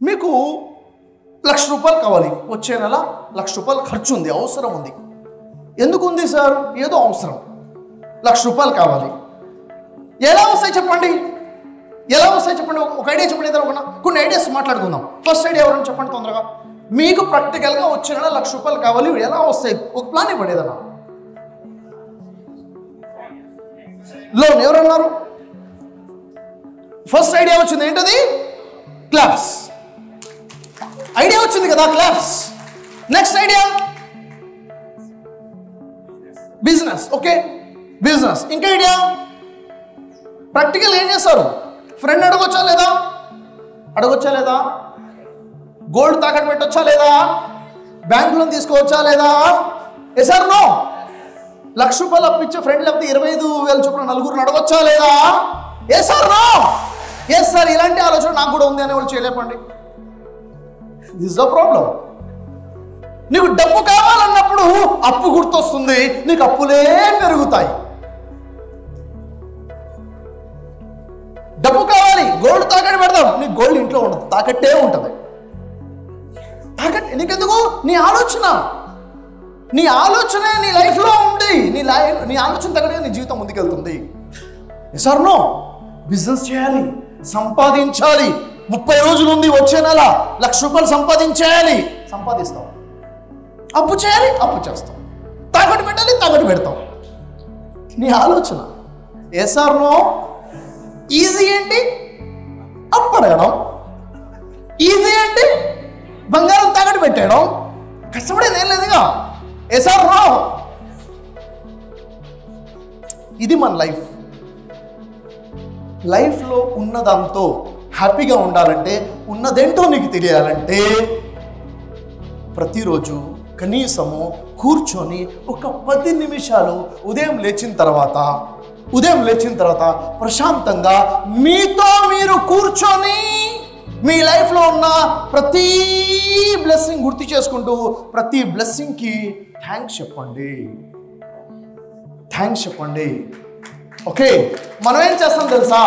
మీకు ₹1,00,000 కావాలి, వచ్చే నెల ₹1,00,000 ఖర్చు ఉంది, అవసరం ఉంది. ఎందుకు ఉంది సార్? ఏదో అవసరం, ₹1,00,000 కావాలి. ఎలా వస్తాయి చెప్పండి, ఎలా వస్తాయి చెప్పండి? ఒక ఐడియా చెప్పండి, ఏదైనా కొన్ని ఐడియాస్ మాట్లాడుకుందాం. ఫస్ట్ ఐడియా ఎవరైనా చెప్పండి తొందరగా. మీకు ప్రాక్టికల్గా వచ్చే నెల ₹1,00,000 కావాలి, ఎలా వస్తాయి? ఒక ప్లాన్ ఇవ్వండి ఏదన్నా. లోన్ ఎవరన్నారు? ఫస్ట్ ఐడియా వచ్చింది, ఏంటది? క్లాప్స్. ఐడియా వచ్చింది కదా, claps. Next idea business. Okay, business. ఇంకా ఐడియా ప్రాక్టికల్ ఏం చేస్తారు? ఫ్రెండ్ అడగొచ్చా లేదా? అడగొచ్చా లేదా? గోల్డ్ తాకట్టు పెట్టొచ్చా లేదా? బ్యాంక్ లోన్ తీసుకోవచ్చా లేదా? ఏ సార్ నో? ₹1,00,000 అప్పించే ఫ్రెండ్ లేకపోతే 25,000 చొప్పున నలుగురు అడగొచ్చా లేదా? ఏ సార్ నో? ఎస్ సార్, ఇలాంటి ఆలోచన నాకు కూడా ఉంది అనే వాళ్ళు చేయలేపండి. This the problem. నీకు డబ్బు కావాలన్నప్పుడు అప్పు గుర్తొస్తుంది, నీకు అప్పులే పెరుగుతాయి. డబ్బు కావాలి, గోల్డ్ తాకట్టు పెడదాం, నీకు గోల్డ్ ఇంట్లో ఉండదు, తాకట్టే ఉంటుంది. తాకట్టు నీకెందుకు? నీ ఆలోచన, నీ ఆలోచన నీ లైఫ్లో ఉంది. నీ ఆలోచన తగ్గట్టుగా నీ జీవితం ముందుకెళ్తుంది. Sir no? బిజినెస్ చేయాలి, సంపాదించాలి. 30 రోజులు ఉంది, వచ్చే నెల ₹1,00,000 సంపాదించేయాలి. సంపాదిస్తాం. అప్పు చేయాలి, అప్పు చేస్తాం. తాకట్టు పెట్టాలి, తాకట్టు పెడతాం. నీ ఆలోచన. ఏ సార్ నో? ఈజీ ఏంటి? అప్పు అడగడం. ఈజీ ఏంటి? బంగారం తాకట్టు పెట్టేయడం. కష్టపడేది ఏం లేదుగా. ఏ సార్ నో? ఇది మన లైఫ్. లైఫ్లో ఉన్నదంతో హ్యాపీగా ఉండాలంటే, ఉన్నదేంటో నీకు తెలియాలంటే, ప్రతిరోజు కనీసము కూర్చొని ఒక 10 నిమిషాలు ఉదయం లేచిన తర్వాత ప్రశాంతంగా మీతో మీరు కూర్చొని మీ లైఫ్లో ఉన్న ప్రతి బ్లెస్సింగ్ గుర్తు చేసుకుంటూ ప్రతి బ్లెస్సింగ్కి థ్యాంక్స్ చెప్పండి. ఓకే, మనం ఏం చేస్తాం తెలుసా?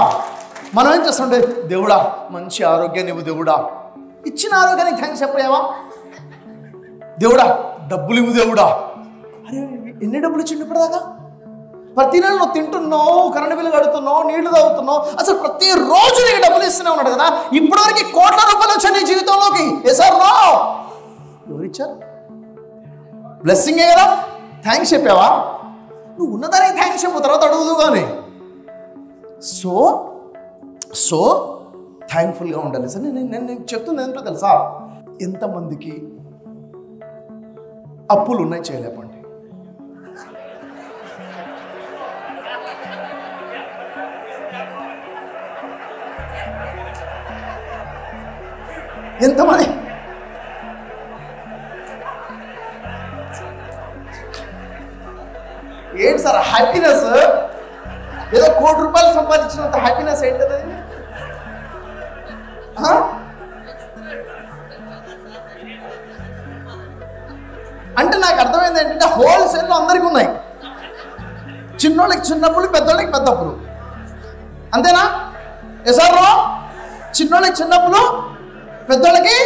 మనం ఏం చేస్తామంటే, దేవుడా మంచి ఆరోగ్యాన్ని ఇవ్వు, దేవుడా ఇచ్చిన ఆరోగ్యానికి థ్యాంక్స్ చెప్పలేవా? దేవుడా డబ్బులు ఇవ్వు, దేవుడా. అరే ఎన్ని డబ్బులు ఇచ్చిండు ఇప్పటిదాకా? ప్రతి నెల నువ్వు తింటున్నావు, కరెంట్ బిల్లు కడుతున్నావు, నీళ్లు తాగుతున్నావు, అసలు ప్రతిరోజు నీకు డబ్బులు ఇస్తూనే ఉన్నాడు కదా. ఇప్పటివరకు ₹1,00,000 వచ్చాయి నీ జీవితంలోకి. ఏ సార్ నో? ఎవరిచ్చారు? బ్లెస్సింగే కదా. థ్యాంక్స్ చెప్పావా? నువ్వు ఉన్నదానికి థ్యాంక్స్ చెప్పు, తర్వాత అడుగుదు కానీ. సో థ్యాంక్ఫుల్గా ఉండాలి సార్. నేను చెప్తుంది ఏంటో తెలుసా? ఎంతమందికి అప్పులు ఉన్నాయి చేయలేపండి. ఎంతమంది? ఏంటి సార్ హ్యాపీనెస్? ఏదో ₹1,00,000 సంపాదించినంత హ్యాపీనెస్ ఏంటది? అంటే నాకు అర్థమైంది ఏంటంటే, హోల్సేల్లో అందరికీ ఉన్నాయి. చిన్నోళ్ళకి చిన్నప్పులు, పెద్దోళ్ళకి పెద్దప్పులు. అంతేనా? ఎసారో? చిన్నోళ్ళకి చిన్నప్పులు, పెద్దోళ్ళకి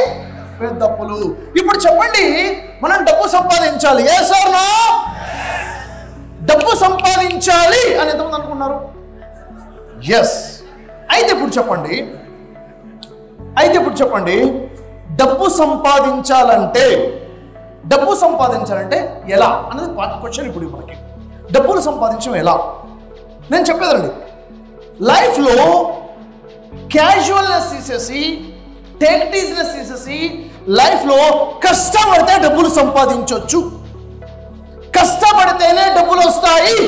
పెద్దప్పులు. ఇప్పుడు చెప్పండి, మనం డబ్బు సంపాదించాలి. ఏ సార్ నో? డబ్బు సంపాదించాలి అని ఎంతమంది అనుకున్నారు? ఎస్. అయితే ఇప్పుడు చెప్పండి, డబ్బు సంపాదించాలంటే ఎలా అనేది క్వశ్చన్. ఇప్పుడు మనకి డబ్బులు సంపాదించడం ఎలా? నేను చెప్పేదండి, లైఫ్లో క్యాజువల్నెస్ తీసేసి, టెక్టీజ్నెస్ తీసేసి, లైఫ్లో కష్టపడితే డబ్బులు సంపాదించవచ్చు. కష్టపడితేనే డబ్బులు వస్తాయి.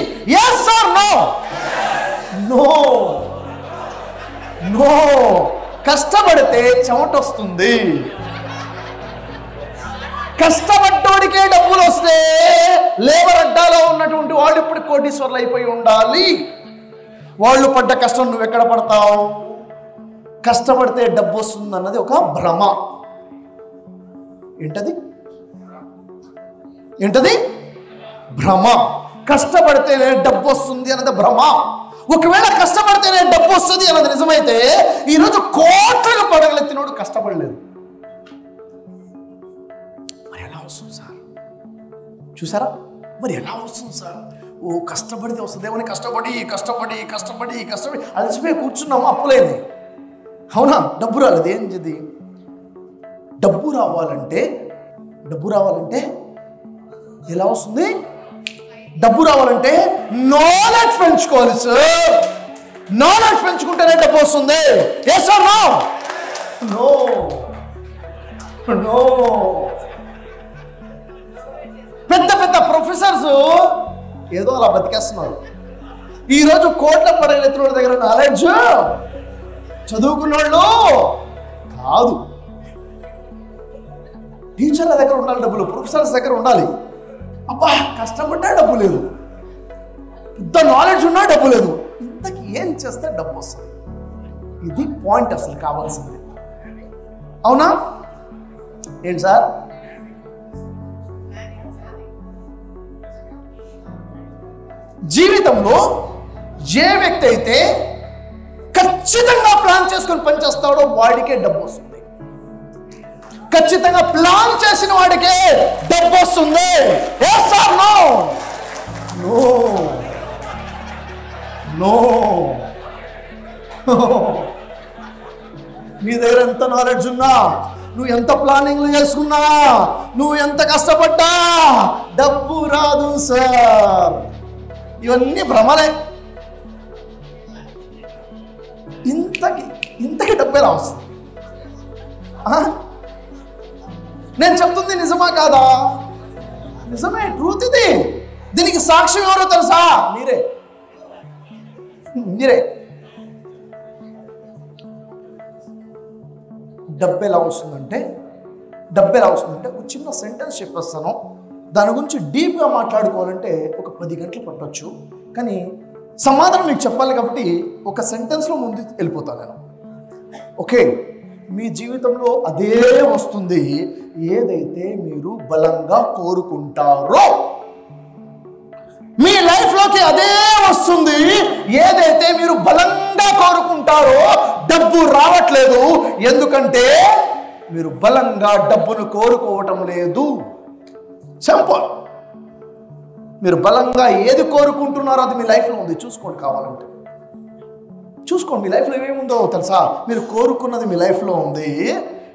Yes or no? నో. కష్టపడితే చెమట వస్తుంది. కష్టపడ్డోడికే డబ్బులు వస్తే లేబర్ అడ్డాలో ఉన్నటువంటి వాళ్ళు ఇప్పుడు కోటీశ్వర్లు అయిపోయి ఉండాలి. వాళ్ళు పడ్డ కష్టం నువ్వు ఎక్కడ పడతావు? కష్టపడితే డబ్బు వస్తుంది అన్నది ఒక భ్రమ. ఏంటది? భ్రమ. కష్టపడితేనే డబ్బు వస్తుంది అన్నది భ్రమ. ఒకవేళ కష్టపడితేనే డబ్బు వస్తుంది అన్నది నిజమైతే, ఈరోజు కోట్లకు పడగలెత్తినోడు కష్టపడలేదు. చూసారా? మరి ఎలా వస్తుంది సార్? ఓ కష్టపడితే వస్తుంది. ఏమని కష్టపడి కష్టపడి కష్టపడి కష్టపడి అలసిపోయి కూర్చున్నాము, అప్పులేని. అవునా? డబ్బు రాలేదు. ఏం చేది? డబ్బు రావాలంటే ఎలా వస్తుంది? డబ్బు రావాలంటే నాలెడ్జ్ పెంచుకోవాలి సార్. నాలెడ్జ్ పెంచుకుంటేనే డబ్బు వస్తుంది. Yes or no? No no. పెద్ద పెద్ద ప్రొఫెసర్స్ ఏదో అలా బతికేస్తున్నారు. ఈరోజు కోట్ల పరిగెత్తుల దగ్గర నాలెడ్జ్ చదువుకున్న వాళ్ళు కాదు. టీచర్ల దగ్గర ఉండాలి డబ్బులు, ప్రొఫెసర్స్ దగ్గర ఉండాలి. అబ్బా కష్టపడ్డా డబ్బు లేదు, పెద్ద నాలెడ్జ్ ఉన్నా డబ్బు లేదు. ఇంతకి ఏం చేస్తే డబ్బు వస్తుంది? ఇది పాయింట్ అసలు కావాల్సింది. అవునా? ఏంటి సార్? జీవితంలో ఏ వ్యక్తి అయితే ఖచ్చితంగా ప్లాన్ చేసుకుని పనిచేస్తాడో వాడికే డబ్బు వస్తుంది. ఖచ్చితంగా ప్లాన్ చేసిన వాడికే డబ్బు వస్తుంది. yes or no? No. No. నీ దగ్గర ఎంత నాలెడ్జ్ ఉన్నా, నువ్వు ఎంత ప్లానింగ్లు చేసుకున్నా, నువ్వు ఎంత కష్టపడ్డా డబ్బు రాదు సార్. ఇవన్నీ భ్రమలే. ఇంతకి డబ్బే రావస్తుంది. నేను చెప్తుంది నిజమా కాదా? నిజమే, ట్రూత్ ఇది. దీనికి సాక్ష్యం ఎవరో తెలుసా? మీరే. డబ్బు ఎలా వస్తుందంటే ఒక చిన్న సెంటెన్స్ చెప్పేస్తాను. దాని గురించి డీప్గా మాట్లాడుకోవాలంటే ఒక 10 గంటలు పట్టవచ్చు. కానీ సమాధానం మీకు చెప్పాలి కాబట్టి ఒక సెంటెన్స్లో ముందు వెళ్ళిపోతాను నేను. ఓకే, మీ జీవితంలో అదే వస్తుంది ఏదైతే మీరు బలంగా కోరుకుంటారో. మీ లైఫ్లోకి అదే వస్తుంది ఏదైతే మీరు బలంగా కోరుకుంటారో. డబ్బు రావట్లేదు ఎందుకంటే మీరు బలంగా డబ్బును కోరుకోవటం లేదు. సింపుల్. మీరు బలంగా ఏది కోరుకుంటున్నారో అది మీ లైఫ్లో ఉంది. చూసుకోండి, కావాలంటే చూసుకోండి. మీ లైఫ్లో ఏమేముందో తెలుసా? మీరు కోరుకున్నది మీ లైఫ్లో ఉంది.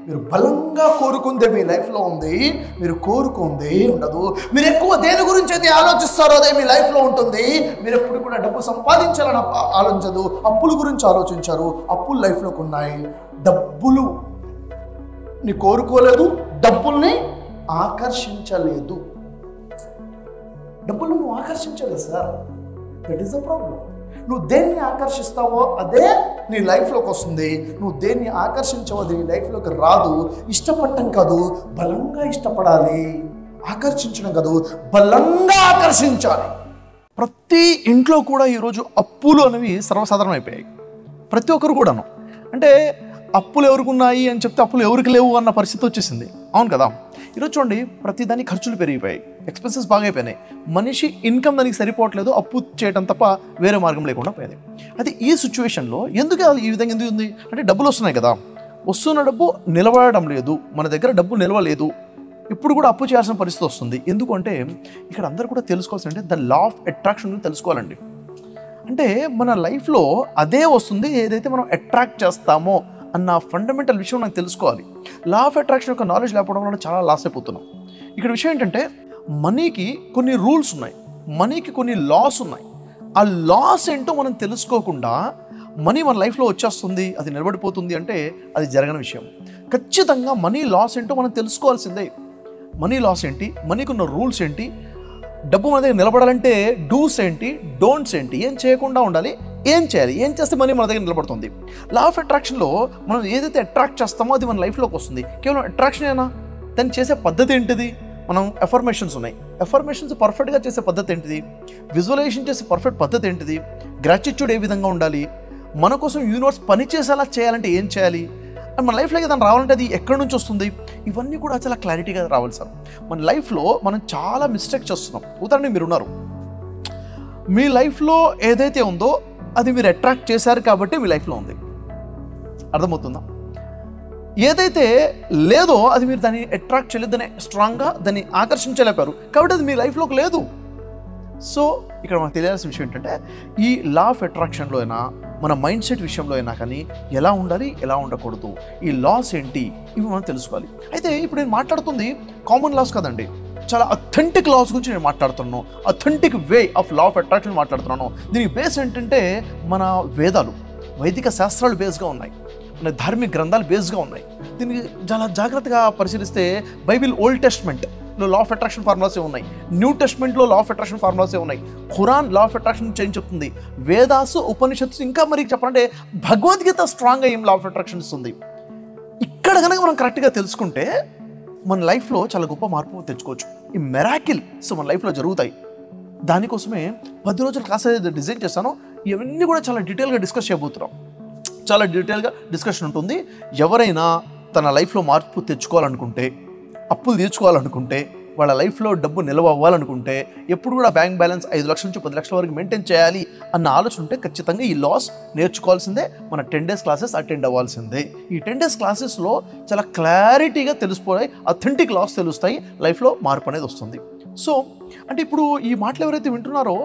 మీరు బలంగా కోరుకుందే మీ లైఫ్లో ఉంది. మీరు కోరుకుందే ఉండదు. మీరు ఎక్కువ దేని గురించి అయితే ఆలోచిస్తారో అదే మీ లైఫ్లో ఉంటుంది. మీరు ఎప్పుడు కూడా డబ్బు సంపాదించాలని ఆలోచించదు, అప్పుల గురించి ఆలోచించారు. అప్పులు లైఫ్లోకి ఉన్నాయి. డబ్బులు ని కోరుకోలేదు, డబ్బుల్ని ఆకర్షించలేదు. డబ్బులు నువ్వు ఆకర్షించలేదు sir. That is the problem. నువ్వు దేన్ని ఆకర్షిస్తావో అదే నీ లైఫ్లోకి వస్తుంది. నువ్వు దేన్ని ఆకర్షించవో అది నీ లైఫ్లోకి రాదు. ఇష్టపడటం కాదు, బలంగా ఇష్టపడాలి. ఆకర్షించడం కాదు, బలంగా ఆకర్షించాలి. ప్రతి ఇంట్లో కూడా ఈరోజు అప్పులు అనేవి సర్వసాధారణం అయిపోయాయి. ప్రతి ఒక్కరు కూడాను. అంటే అప్పులు ఎవరికి ఉన్నాయి అని చెప్తే అప్పులు ఎవరికి లేవు అన్న పరిస్థితి వచ్చేసింది. అవును కదా? ఈరోజు చూడండి, ప్రతిదాని ఖర్చులు పెరిగిపోయాయి, ఎక్స్పెన్సెస్ బాగా అయిపోయినాయి. మనిషి ఇన్కమ్ దానికి సరిపోవట్లేదు, అప్పు చేయడం తప్ప వేరే మార్గం లేకుండా పోయింది. అది ఈ సిచ్యువేషన్లో ఎందుకు ఈ విధంగా ఎందుకు ఉంది అంటే డబ్బులు వస్తున్నాయి కదా, వస్తున్న డబ్బు నిలబడడం లేదు, మన దగ్గర డబ్బు నిలవలేదు. ఇప్పుడు కూడా అప్పు చేయాల్సిన పరిస్థితి వస్తుంది. ఎందుకంటే ఇక్కడ అందరూ కూడా తెలుసుకోవాల్సి అంటే ద లా ఆఫ్ అట్రాక్షన్ తెలుసుకోవాలండి. అంటే మన లైఫ్లో అదే వస్తుంది ఏదైతే మనం అట్రాక్ట్ చేస్తామో అన్న ఫండమెంటల్ విషయం నాకు తెలుసుకోవాలి. లా ఆఫ్ అట్రాక్షన్ యొక్క నాలెడ్జ్ లేకపోవడం వల్ల చాలా లాస్ అయిపోతున్నాం. ఇక్కడ విషయం ఏంటంటే మనీకి కొన్ని రూల్స్ ఉన్నాయి, మనీకి కొన్ని లాస్ ఉన్నాయి. ఆ లాస్ ఏంటో మనం తెలుసుకోకుండా మనీ మన లైఫ్లో వచ్చేస్తుంది, అది నిలబడిపోతుంది అంటే అది జరగని విషయం. ఖచ్చితంగా మనీ లాస్ ఏంటో మనం తెలుసుకోవాల్సిందే. మనీ లాస్ ఏంటి, మనీకి ఉన్న రూల్స్ ఏంటి, డబ్బు మన దగ్గర నిలబడాలంటే డూస్ ఏంటి, డోంట్స్ ఏంటి, ఏం చేయకుండా ఉండాలి, ఏం చేయాలి, ఏం చేస్తే మనీ మన దగ్గర నిలబడుతుంది. లా ఆఫ్ అట్రాక్షన్లో మనం ఏదైతే అట్రాక్ట్ చేస్తామో అది మన లైఫ్లోకి వస్తుంది. కేవలం అట్రాక్షన్ అయినా దాన్ని చేసే పద్ధతి ఏంటిది? మనం ఎఫర్మేషన్స్ ఉన్నాయి, ఎఫర్మేషన్స్ పర్ఫెక్ట్గా చేసే పద్ధతి ఏంటిది, విజువలైజేషన్ చేసే పర్ఫెక్ట్ పద్ధతి ఏంటిది, గ్రాటిట్యూడ్ ఏ విధంగా ఉండాలి, మన కోసం యూనివర్స్ పని చేసేలా చేయాలంటే ఏం చేయాలి, మన లైఫ్లోకి దాన్ని రావాలంటే అది ఎక్కడి నుంచి వస్తుంది, ఇవన్నీ కూడా చాలా క్లారిటీగా రావాలి సార్. మన లైఫ్లో మనం చాలా మిస్టేక్ చేస్తున్నాం. ఉదాహరణకి మీరు ఉన్నారు, మీ లైఫ్లో ఏదైతే ఉందో అది మీరు అట్రాక్ట్ చేశారు కాబట్టి మీ లైఫ్లో ఉంది. అర్థమవుతుందా? ఏదైతే లేదో అది మీరు దాన్ని అట్రాక్ట్ చేయలేదు, దాన్ని స్ట్రాంగ్గా దాన్ని ఆకర్షించలేపారు, కాబట్టి అది మీ లైఫ్లోకి లేదు. సో ఇక్కడ మనకు తెలియాల్సిన విషయం ఏంటంటే ఈ లా ఆఫ్ అట్రాక్షన్లో అయినా మన మైండ్ సెట్ విషయంలో అయినా కానీ ఎలా ఉండాలి, ఎలా ఉండకూడదు, ఈ లాస్ ఏంటి, ఇవి మనం తెలుసుకోవాలి. అయితే ఇప్పుడు నేను మాట్లాడుతుంది కామన్ లాస్ కదండి, చాలా అథెంటిక్ లాస్ గురించి నేను మాట్లాడుతున్నాను. Authentic way of law of attraction మాట్లాడుతున్నాను. దీనికి బేస్ ఏంటంటే మన వేదాలు, వైదిక శాస్త్రాలు బేస్గా ఉన్నాయి, మన ధార్మిక గ్రంథాలు బేస్గా ఉన్నాయి. దీనికి చాలా జాగ్రత్తగా పరిశీలిస్తే బైబిల్ ఓల్డ్ టెస్ట్మెంట్లో లా ఆఫ్ అట్రాక్షన్ ఫార్ములాసే ఉన్నాయి, న్యూ టెస్ట్మెంట్లో లా ఆఫ్ అట్రాక్షన్ ఫార్ములాసే ఉన్నాయి, Quran law of attraction change చెప్తుంది, వేదాసు ఉపనిషత్తు, ఇంకా మరి చెప్పాలంటే భగవద్గీత స్ట్రాంగ్గా ఏం లా ఆఫ్ అట్రాక్షన్ ఇస్తుంది. ఇక్కడ కనుక మనం కరెక్ట్గా తెలుసుకుంటే మన లైఫ్లో చాలా గొప్ప మార్పు తెచ్చుకోవచ్చు. ఈ మెరాకిల్స్ మన లైఫ్లో జరుగుతాయి. దానికోసమే 10 రోజుల క్లాస్ ఏదైతే డిజైన్ చేస్తానో ఇవన్నీ కూడా చాలా డీటెయిల్గా డిస్కస్ చేయబోతున్నాం. చాలా డీటెయిల్గా డిస్కషన్ ఉంటుంది. ఎవరైనా తన లైఫ్లో మార్పు తెచ్చుకోవాలనుకుంటే, అప్పులు తీర్చుకోవాలనుకుంటే, వాళ్ళ లైఫ్లో డబ్బు నిల్వ అవ్వాలనుకుంటే, ఎప్పుడు కూడా బ్యాంక్ బ్యాలెన్స్ 5 లక్షల నుంచి 10 లక్షల వరకు మెయింటైన్ చేయాలి అన్న ఆలోచన ఉంటే ఖచ్చితంగా ఈ లాస్ నేర్చుకోవాల్సిందే. మన 10 days క్లాసెస్ అటెండ్ అవ్వాల్సిందే. ఈ 10 days క్లాసెస్లో చాలా క్లారిటీగా తెలిసిపోయి అథెంటిక్ లాస్ తెలుస్తాయి, లైఫ్లో మార్పు అనేది వస్తుంది. సో అంటే ఇప్పుడు ఈ మాటలు ఎవరైతే వింటున్నారో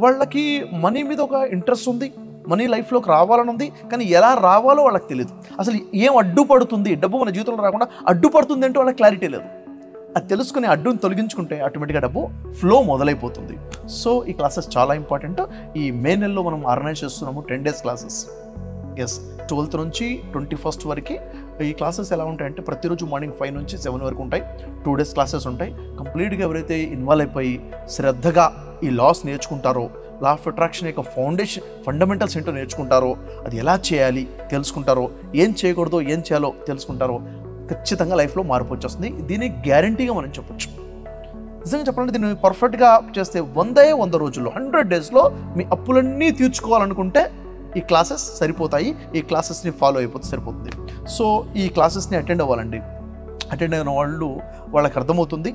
వాళ్ళకి మనీ మీద ఒక ఇంట్రెస్ట్ ఉంది, మనీ లైఫ్లోకి రావాలని ఉంది, కానీ ఎలా రావాలో వాళ్ళకి తెలియదు. అసలు ఏం అడ్డుపడుతుంది, డబ్బు మన జీవితంలో రాకుండా అడ్డుపడుతుంది అంటే వాళ్ళకి క్లారిటీ లేదు. అది తెలుసుకుని అడ్డుని తొలగించుకుంటే ఆటోమేటిక్గా డబ్బు ఫ్లో మొదలైపోతుంది. సో ఈ క్లాసెస్ చాలా ఇంపార్టెంట్. ఈ మే నెలలో మనం ఆర్గనైజ్ చేస్తున్నాము 10 days క్లాసెస్. ఎస్, 12th నుంచి 21st వరకు ఈ క్లాసెస్ ఎలా ఉంటాయంటే ప్రతిరోజు మార్నింగ్ 5 నుంచి 7 వరకు ఉంటాయి. 2 days క్లాసెస్ ఉంటాయి. కంప్లీట్గా ఎవరైతే ఇన్వాల్వ్ అయిపోయి శ్రద్ధగా ఈ లాస్ నేర్చుకుంటారో, లా ఆఫ్ అట్రాక్షన్ యొక్క ఫండమెంటల్స్ ఏంటో నేర్చుకుంటారో, అది ఎలా చేయాలి తెలుసుకుంటారో, ఏం చేయకూడదో ఏం చేయాలో తెలుసుకుంటారో, ఖచ్చితంగా లైఫ్లో మార్పు వచ్చేస్తుంది. దీన్ని గ్యారంటీగా మనం చెప్పొచ్చు. నిజంగా చెప్పాలంటే దీన్ని పర్ఫెక్ట్గా చేస్తే 100 రోజుల్లో 100 daysలో మీ అప్పులన్నీ తీర్చుకోవాలనుకుంటే ఈ క్లాసెస్ సరిపోతాయి. ఈ క్లాసెస్ని ఫాలో అయిపోతే సరిపోతుంది. సో ఈ క్లాసెస్ని అటెండ్ అవ్వాలండి. అటెండ్ అయిన వాళ్ళకి అర్థమవుతుంది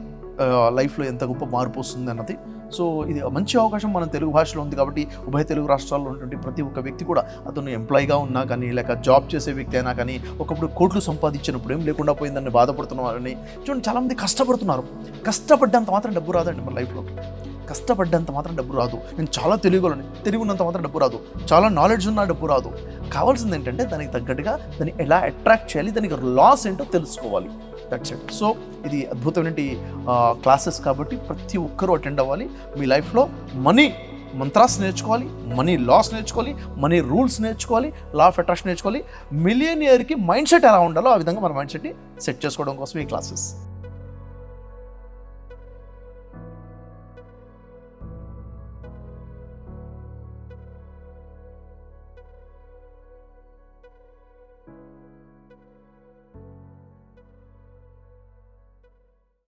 లైఫ్లో ఎంత గొప్ప మార్పు వస్తుంది అన్నది. సో ఇది మంచి అవకాశం మన తెలుగు భాషలో ఉంది కాబట్టి ఉభయ తెలుగు రాష్ట్రాల్లో ఉన్నటువంటి ప్రతి ఒక్క వ్యక్తి కూడా, అతను ఎంప్లాయీగా ఉన్నా కానీ లేక జాబ్ చేసే వ్యక్తి అయినా కానీ, ఒకప్పుడు కోట్లు సంపాదించినప్పుడు ఏం లేకుండా పోయిందని బాధపడుతున్నారని చూడండి. చాలామంది కష్టపడుతున్నారు. కష్టపడ్డంత మాత్రం డబ్బు రాదండి మన లైఫ్లోకి. కష్టపడ్డంత మాత్రం డబ్బు రాదు. నేను చాలా తెలివి ఉన్నంత మాత్రం డబ్బు రాదు. చాలా నాలెడ్జ్ ఉన్న డబ్బు రాదు. కావాల్సింది ఏంటంటే దానికి తగ్గట్టుగా దాన్ని ఎలా అట్రాక్ట్ చేయాలి, దానికి లాస్ ఏంటో తెలుసుకోవాలి. That's it. సో ఇది అద్భుతమైన క్లాసెస్ కాబట్టి ప్రతి ఒక్కరూ అటెండ్ అవ్వాలి. మీ లైఫ్లో మనీ మంత్రాస్ నేర్చుకోవాలి, మనీ లాస్ నేర్చుకోవాలి, మనీ రూల్స్ నేర్చుకోవాలి, లా ఆఫ్ అట్రాక్షన్ నేర్చుకోవాలి. మిలియనియర్కి మైండ్ సెట్ ఎలా ఉండాలో ఆ విధంగా మన మైండ్ సెట్ని సెట్ చేసుకోవడం కోసం ఈ క్లాసెస్.